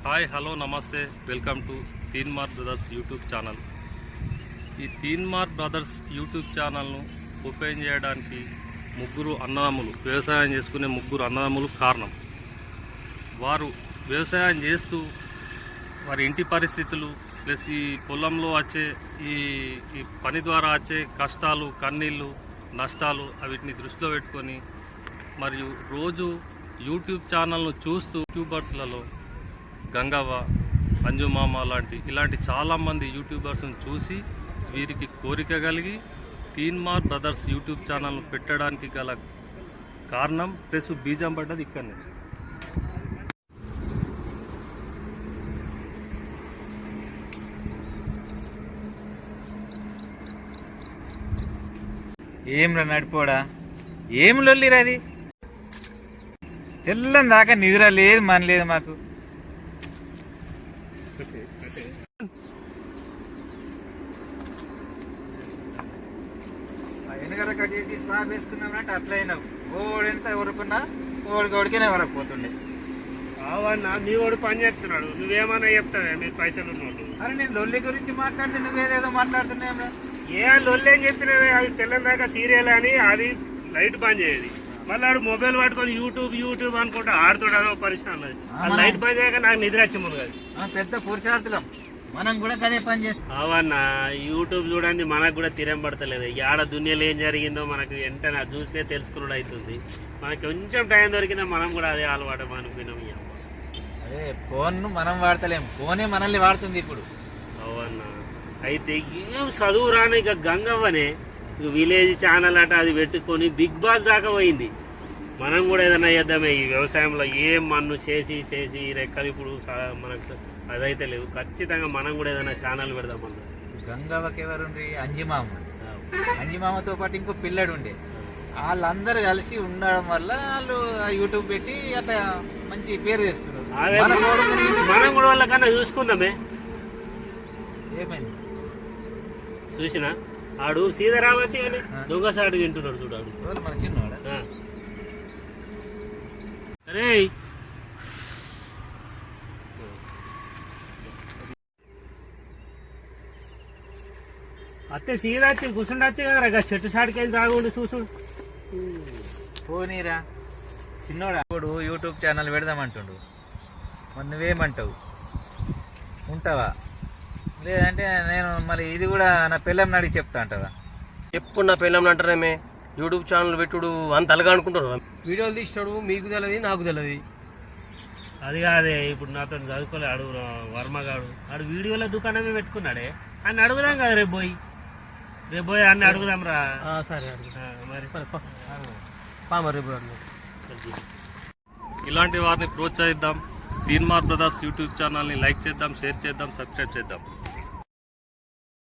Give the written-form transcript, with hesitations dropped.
Hi hello నమస్తే welcome to Teenmaar brothers YouTube channel. ఈ Teenmaar brothers YouTube ఛానల్ను ఓపెన్ చేయడానికి ముగ్గురు అన్నదమ్ములు, వ్యవసాయం చేసుకునే ముగ్గురు అన్నదమ్ములు కారణం. వారు వ్యవసాయం చేస్తూ వారి ఇంటి పరిస్థితులు ప్లస్ ఈ పొలంలో వచ్చే ఈ పని ద్వారా వచ్చే కష్టాలు, కన్నీళ్ళు, నష్టాలు వీటిని దృష్టిలో పెట్టుకొని మరియు రోజు యూట్యూబ్ ఛానల్ను చూస్తూ యూట్యూబర్స్లలో గంగవ్వ, అంజుమామ ఇలాంటి చాలామంది యూట్యూబర్స్ని చూసి వీరికి కోరిక కలిగి తీన్మార్ బ్రదర్స్ యూట్యూబ్ ఛానల్ను పెట్టడానికి గల కారణం ప్లస్ బీజం పడ్డది ఇక్కడనే. ఏం రా నడిపోడా, ఏం లొల్లిరాది? తెల్లని దాకా నిద్ర లేదు, మన లేదు మాకు. వెనకర కట్ చేసి స్లాబ్ వేసుకున్నామంటే అట్లా అయినావు. ఓడెంత ఎవరుకున్నా ఓడికొడికనే వరకు పోతుండే. అవన్నా మీ వాడు పని చేస్తున్నాడు, నువ్వేమన్నా చెప్తావే మీ పైసలు ఉన్నోళ్ళు. అరే నేను లొల్లి గురించి మాట్లాడితే నువ్వేదేదో మాట్లాడుతున్నావు. ఏ లొల్లి ఏం చెప్పినవే? అది తెల్లని దాకా సీరియల్ అని అది లైట్ బంద్ చేయదు. మళ్ళీ ఆడు మొబైల్ పట్టుకొని యూట్యూబ్ అనుకుంటా ఆడుతాడు. అదో పరిశ్రమ ఉన్నది. లైట్ బంద్ చేయక నాకు నిద్ర వచ్చింది కాదు. పెద్ద పురుషార్థులం మనం కూడా అదే పని చేస్తాం. అవన్నా యూట్యూబ్ చూడండి, మనకు కూడా తిరం పడతలేదు. ఆడ దునియాలో ఏం జరిగిందో మనకు వెంటనే చూసే తెలుసుకున్నాడు అవుతుంది. మనకి కొంచెం టైం దొరికినా మనం కూడా అదే అలవాటు అనుకున్నాం. అదే ఫోన్ మనం వాడతలేం, ఫోనే మనల్ని వాడుతుంది ఇప్పుడు. అవన్నా అయితే ఏం చదువు రాని ఇక గంగవ్వనే విలేజ్ ఛానల్ అట అది పెట్టుకొని బిగ్ బాస్ దాకా పోయింది. మనం కూడా ఏదైనా చేద్దామే ఈ వ్యవసాయంలో. ఏం మన్ను చేసి రెక్కలు ఇప్పుడు మనకు అదైతే లేవు. ఖచ్చితంగా మనం కూడా ఏదైనా ఛానల్ పెడదాం. అన్న గంగవ్వకి ఎవరుండ్రి? అంజిమామతో పాటు ఇంకో పిల్లడు ఉండే. వాళ్ళందరూ కలిసి ఉండడం వల్ల వాళ్ళు యూట్యూబ్ పెట్టి అట్లా మంచి పేరు తెస్తున్నారు. మనం కూడా వాళ్ళకన్నా చూసుకుందామే. ఏమైంది చూసిన ఆడు సీతారాం వచ్చి కానీ దొంగసాడు తింటున్నాడు చూడాడు. మన చిన్నవాడు. అరే అత్తే సీదా వచ్చి కూర్చుండొచ్చు కదా, చెట్టు సాడికి వెళ్ళి తాగుండి చూసుడు. పోనీరా చిన్నోడా. ఇప్పుడు యూట్యూబ్ ఛానల్ పెడదామంటుండు, మరి నువ్వేమంటావు? ఉంటావా? లేదంటే నేను మళ్ళీ ఇది కూడా నా పిల్లం అడిగి చెప్తా అంటావా? ఎప్పుడు నా పిల్లం అంటారేమే యూట్యూబ్ ఛానల్ పెట్టుడు అంత అలగా అనుకుంటారు. వీడియోలు తీసినాడు, మీకు తెలియదు నాకు తెలియదు. అది కాదే, ఇప్పుడు నాతో చదువుకోలే ఆడు వర్మగాడు. ఆడు వీడియోలో దుకాణమే పెట్టుకున్నాడే. అని అడుగుదాం కదా రేపు పోయి అన్ని అడుగుదాం రా. సరే మరి ఇలాంటి వారిని ప్రోత్సహిద్దాం. తీన్మార్ బ్రదర్స్ యూట్యూబ్ ఛానల్ని లైక్ చేద్దాం, షేర్ చేద్దాం, సబ్స్క్రైబ్ చేద్దాం.